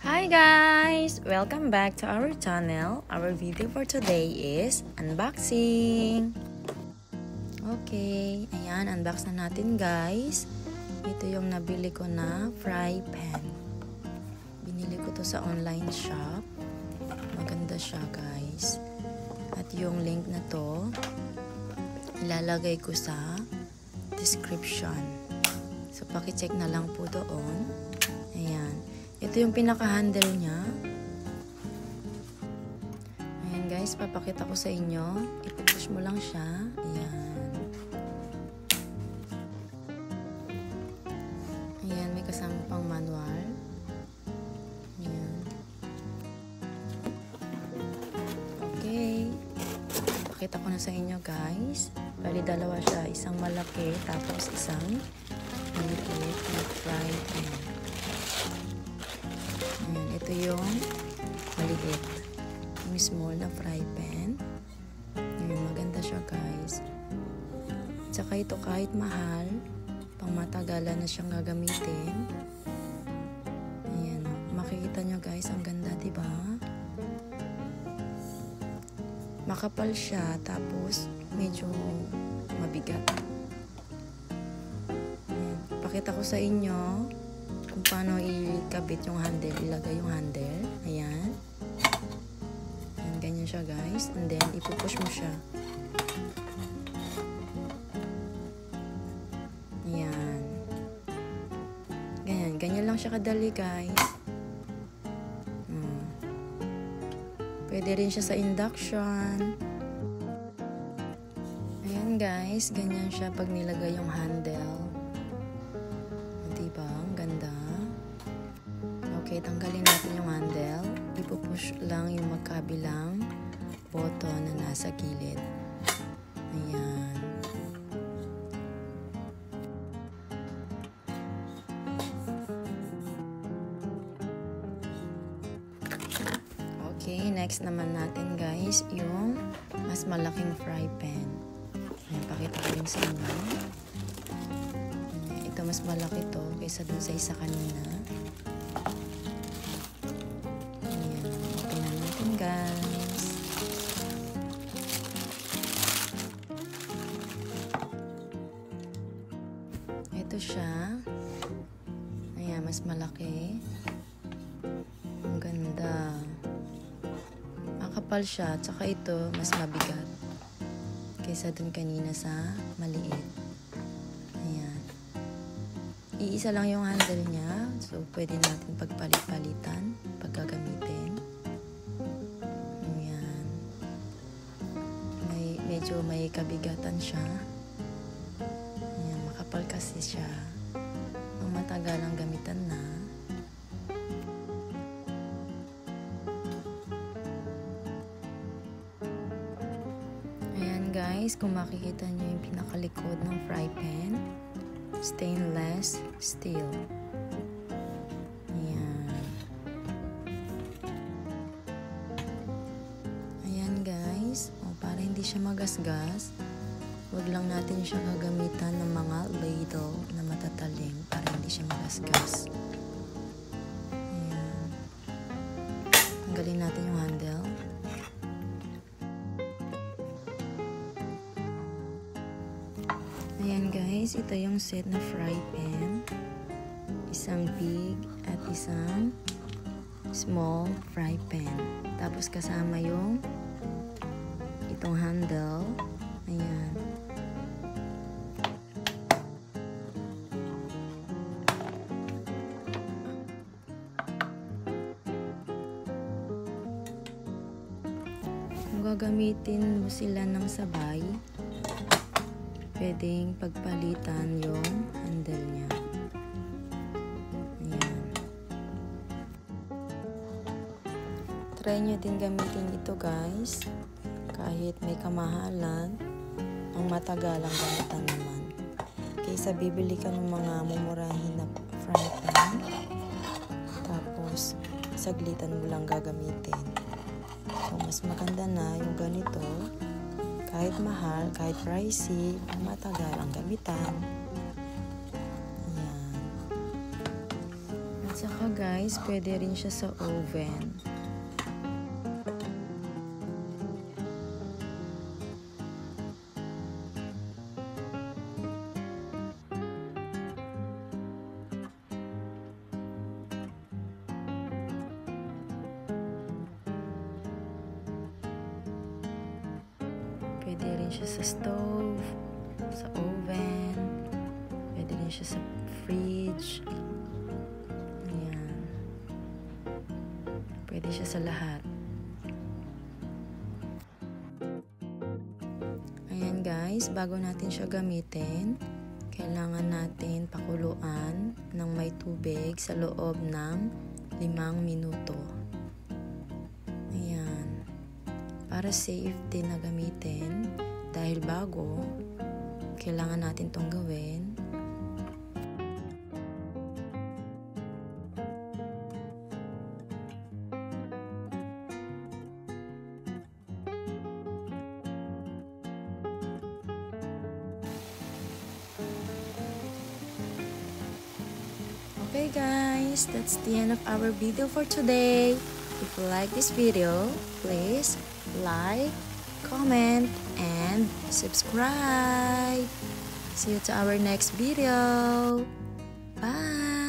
Hi guys! Welcome back to our channel. Our video for today is unboxing. Okay, ayan, unbox na natin guys. Ito yung nabili ko na fry pan. Binili ko to sa online shop. Maganda siya guys. At yung link na to, ilalagay ko sa description. So, pakicheck na lang po doon. Ayan. Ito yung pinaka-handle niya. Ayan guys, papakita ko sa inyo. Ipupush mo lang siya. Ayan. Ayan, may kasama pang manual. Ayan. Okay. Pakita ko na sa inyo guys. Bali, dalawa siya. Isang malaki, tapos isang maliit na fry pan. Ayan, ito yung maliit. Yung small na fry pan. Ayan, maganda siya guys. Tsaka ito kahit mahal, pang matagalan na siyang gagamitin. Ayan, makikita nyo guys, ang ganda diba? Makapal siya, tapos medyo mabigat. Ayan, pakita ko sa inyo kung paano ikabit yung handle, ilagay yung handle. Ayan. Ayan, ganyan siya guys. And then, ipupush mo siya. Ayan. Ganyan. Ganyan lang siya kadali guys. Pwede rin siya sa induction. Ayan guys. Ganyan siya pag nilagay yung handle. Diba? Ang ganda. Okay, tanggalin natin yung handle. Ipupush lang yung magkabilang button na nasa gilid. Ayan. Okay, next naman natin guys, yung mas malaking fry pan. Ayan, pakita ko rin sa inyo. Ito, mas malaki to kaysa dun sa isa kanina. Guys. Ito siya. Ayan, mas malaki. Ang ganda. Makapal siya. Tsaka ito, mas mabigat. Kaysa dun kanina sa maliit. Ayan. Iisa lang yung handle niya. So, pwede natin pagpalit-palitan pag gagamitin. Medyo may kabigatan siya. Ayan, makapal kasi siya. Ang matagal ang gamitan na. Ayan guys, kung makikita nyo yung pinakalikod ng fry pan, stainless steel. Ayan guys, para hindi siya magasgas, Huwag lang natin siya gagamitan ng mga ladle na matatalim para hindi siya magasgas. Ayan. Tanggalin natin yung handle. Ayan guys, ito yung set na fry pan. Isang big at isang small fry pan. Tapos kasama yung itong handle. Ayan. Kung gagamitin mo sila ng sabay, pwedeng pagpalitan yung handle niya. Ayan. Try nyo din gamitin ito guys. Kahit may kamahalan, ang matagalang gamitan naman. Kaysa bibili ka ng mga mumurahin na fry pan, tapos saglitan mo lang gagamitin. So, mas maganda na yung ganito. Kahit mahal, kahit pricey, matagal ang gamitan. Ayan. At saka guys, pwede rin siya sa oven. Pwede rin siya sa stove, sa oven, pwede rin siya sa fridge. Ayan. Pwede siya sa lahat. Ayan guys, bago natin siya gamitin, kailangan natin pakuluan ng may tubig sa loob ng 5 minuto. Para safe din na gamitin, dahil bago, kailangan natin itong gawin. Okay guys, that's the end of our video for today. If you like this video, please like, comment, and subscribe. See you to our next video. Bye!